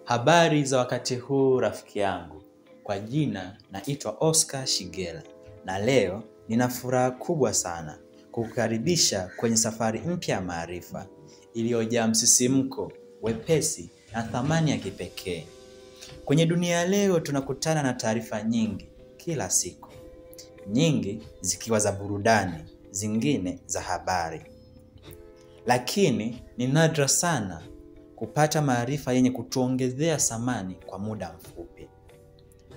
Habari za wakati huu rafiki yangu, kwa jina naitwa Oscar Shigela na leo nina furaha kubwa sana kukukaribisha kwenye safari mpya ya maarifa iliyojaa msisimko, wepesi na thamani ya kipekee. Kwenye dunia leo tunakutana na taarifa nyingi kila siku, nyingi zikiwa za burudani, zingine za habari. Lakini ni nadra sana kupata maarifa yenye kutuongezea thamani kwa muda mfupi.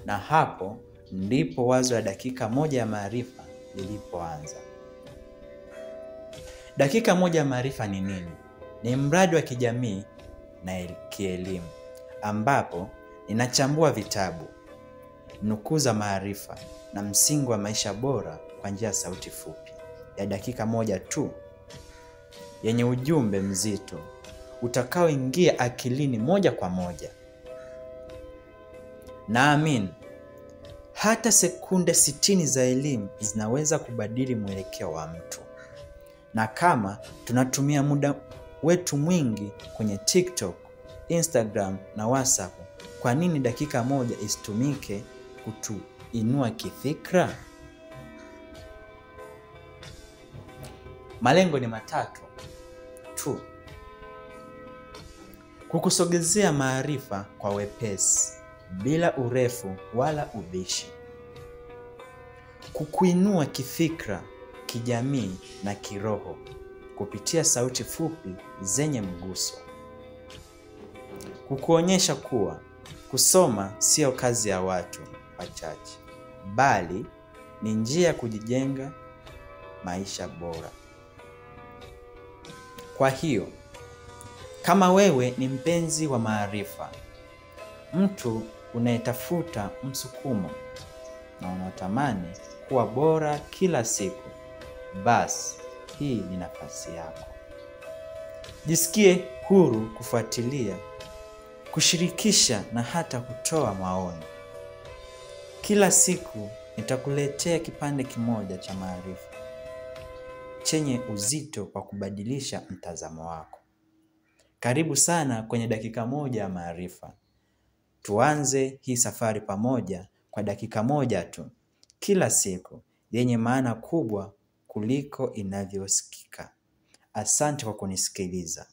Na hapo ndipo wazo la dakika moja ya maarifa lilipoanza. Dakika moja ya maarifa ni nini? Ni mradi wa kijamii na kielimu ambapo ninachambua vitabu, nukuu za maarifa na msingi wa maisha bora kwa njia ya sauti fupi ya dakika moja tu, yenye ujumbe mzito utakaoingia akilini moja kwa moja. Naamini hata sekunde 60 za elimu zinaweza kubadili mwelekeo wa mtu. Na kama tunatumia muda wetu mwingi kwenye TikTok, Instagram na WhatsApp, kwa nini dakika moja isitumike kutuinua kifikra? Malengo ni matatu tu: kukusogezea maarifa kwa wepesi, bila urefu wala ubishi; kukuinua kifikra, kijamii na kiroho kupitia sauti fupi zenye mguso; kukuonyesha kuwa kusoma sio kazi ya watu wachache, bali ni njia ya kujijenga maisha bora. Kwa hiyo, kama wewe ni mpenzi wa maarifa, mtu unayetafuta msukumo na unatamani kuwa bora kila siku, basi hii ni nafasi yako. Jisikie huru kufuatilia, kushirikisha na hata kutoa maoni. Kila siku nitakuletea kipande kimoja cha maarifa chenye uzito wa kubadilisha mtazamo wako. Karibu sana kwenye dakika moja ya maarifa. Tuanze hii safari pamoja kwa dakika moja tu kila siku, yenye maana kubwa kuliko inavyosikika. Asante kwa kunisikiliza.